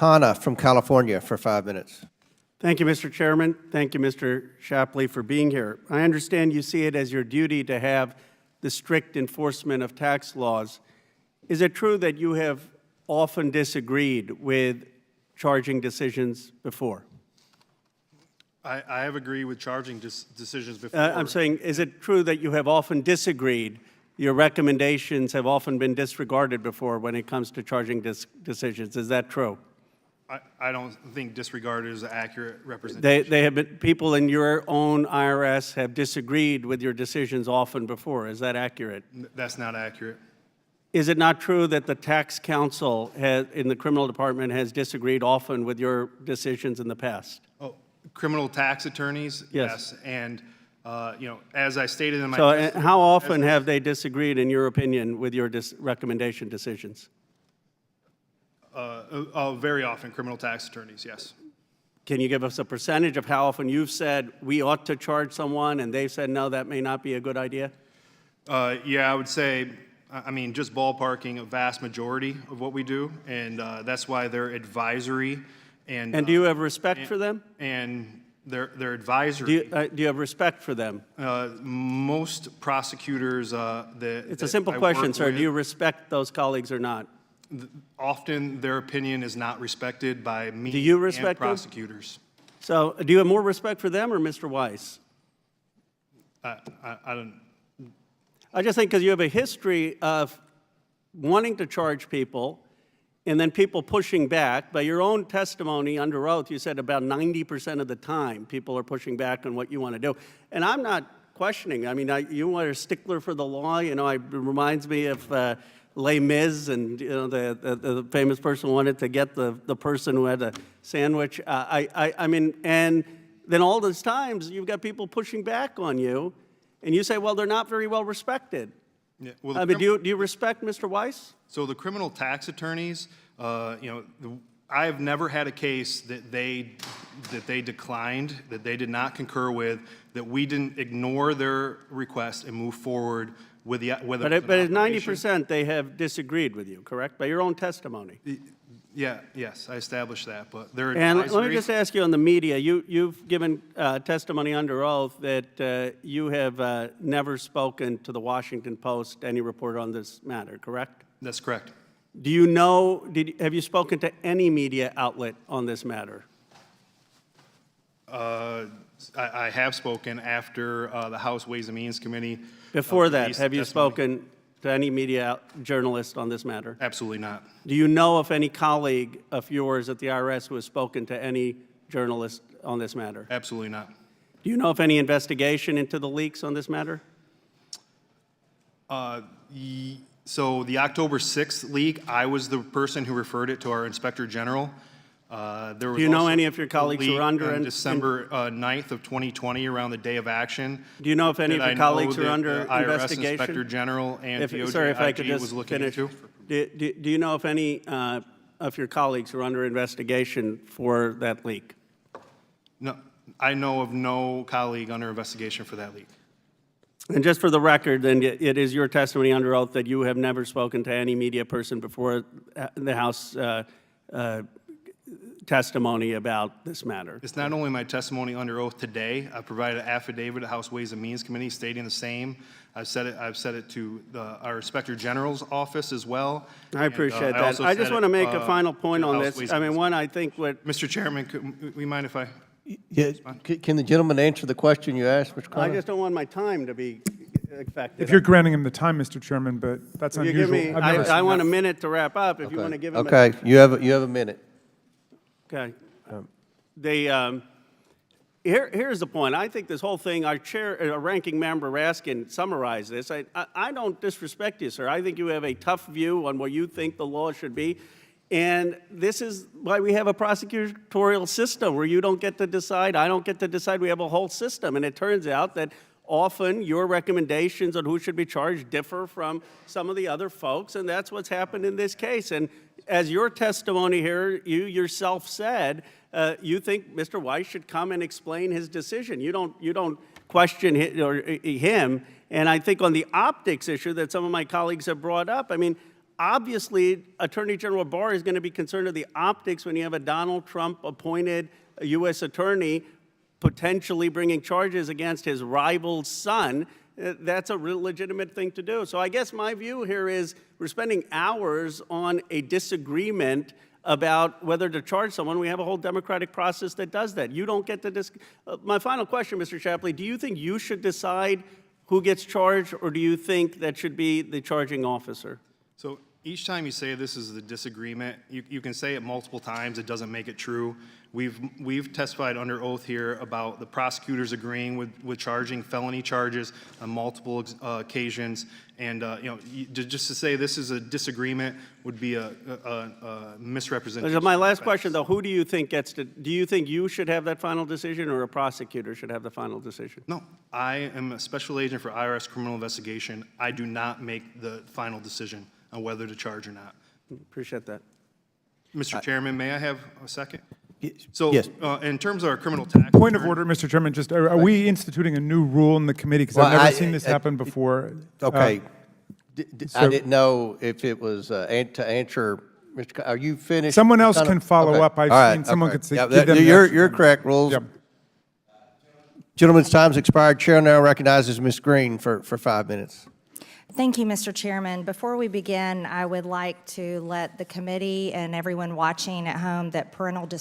Khanna from California for 5 minutes. Thank you, Mr. Chairman. Thank you, Mr. Shapley, for being here. I understand you see it as your duty to have the strict enforcement of tax laws. Is it true that you have often disagreed with charging decisions before? I have agreed with charging decisions before. I'm saying, is it true that you have often disagreed? Your recommendations have often been disregarded before when it comes to charging decisions. Is that true? I don't think disregarded is an accurate representation. They have been, people in your own IRS have disagreed with your decisions often before. Is that accurate? That's not accurate. Is it not true that the tax counsel in the criminal department has disagreed often with your decisions in the past? Oh, criminal tax attorneys, yes. And as I stated in my how often have they disagreed, in your opinion, with your recommendation decisions? Very often, criminal tax attorneys, yes. Can you give us a percentage of how often you've said we ought to charge someone and they've said no, that may not be a good idea? Yeah, I would say, just ballparking, a vast majority of what we do, and that's why they're advisory. And do you have respect for them? And they're advisory. Do you have respect for them? Most prosecutors It's a simple question, sir. Do you respect those colleagues or not? Often their opinion is not respected by me and prosecutors. So do you have more respect for them or Mr. Weiss? I don't. I just think because you have a history of wanting to charge people and then people pushing back. By your own testimony under oath, you said about 90% of the time people are pushing back on what you want to do. And I'm not questioning. You are a stickler for the law. It reminds me of Les Mis, and the famous person wanted to get the person who had a sandwich. And then all those times you've got people pushing back on you, and you say, well, they're not very well respected. Yeah, well, do you respect Mr. Weiss? So the criminal tax attorneys, I have never had a case that they declined, that they did not concur with, that we didn't ignore their request and move forward with the But at 90% they have disagreed with you, correct? By your own testimony. Yeah, yes, I established that, but they're And advisory. let me just ask you on the media, you've given testimony under oath that you have never spoken to the Washington Post, any report on this matter, correct? That's correct. Do you know, have you spoken to any media outlet on this matter? I have spoken after the House Ways and Means Committee. Before that, have you spoken to any media journalist on this matter? Absolutely not. Do you know of any colleague of yours at the IRS who has spoken to any journalist on this matter? Absolutely not. Do you know of any investigation into the leaks on this matter? So the October 6th leak, I was the person who referred it to our Inspector General. Do you know any of your colleagues who are under December 9th of 2020, around the day of action? Do you know if any of your colleagues are under IRS investigation? Inspector General and Sorry, if I could DOJ just was looking finish. into? Do you know if any of your colleagues are under investigation for that leak? No, I know of no colleague under investigation for that leak. And just for the record, then, it is your testimony under oath that you have never spoken to any media person before the House testimony about this matter. It's not only my testimony under oath today. I provided an affidavit to House Ways and Means Committee stating the same. I've said it to our Inspector General's office as well. I appreciate that. I just want to make a final point on this. One, I think what... Mr. Chairman, could we mind if I... Yeah, can the gentleman answer the question you asked, Mr. Khanna? I just don't want my time to be affected. If you're granting him the time, Mr. Chairman, but that's you unusual. give me, I want a minute to wrap up. If you want to give him Okay, you have a minute. Okay. Here's the point. I think this whole thing, our ranking member Raskin summarized this. I don't disrespect you, sir. I think you have a tough view on what you think the law should be. And this is why we have a prosecutorial system where you don't get to decide, I don't get to decide. We have a whole system. And it turns out that often your recommendations on who should be charged differ from some of the other folks, and that's what's happened in this case. And as your testimony here, you yourself said, you think Mr. Weiss should come and explain his decision. You don't question him. And I think on the optics issue that some of my colleagues have brought up, obviously, Attorney General Barr is going to be concerned with the optics when you have a Donald Trump-appointed U.S. attorney potentially bringing charges against his rival's son. That's a real legitimate thing to do. So I guess my view here is we're spending hours on a disagreement about whether to charge someone. We have a whole democratic process that does that. You don't get to my final question, Mr. Shapley, do you think you should decide who gets charged, or do you think that should be the charging officer? So each time you say this is a disagreement, you can say it multiple times. It doesn't make it true. We've testified under oath here about the prosecutors agreeing with charging felony charges on multiple occasions. And just to say this is a disagreement would be a misrepresentation. My last question, though, who do you think gets to? Do you think you should have that final decision, or a prosecutor should have the final decision? No, I am a special agent for IRS criminal investigation. I do not make the final decision on whether to charge or not. Appreciate that. Mr. Chairman, may I have a second? So, yes. In terms of our criminal tax. Point of order, Mr. Chairman, just, are we instituting a new rule in the committee? Because I've never seen this happen before. Okay. I didn't know if it was to answer, Mr. Are you finished? Someone else Kind of- can follow okay. up. I've All right, seen someone okay. could say, Yeah, give them the You're extra- correct, rules. Yep. Gentleman's time's expired. Chair now recognizes Ms. Green for 5 minutes. Thank you, Mr. Chairman. Before we begin, I would like to let the committee and everyone watching at home that parental discretion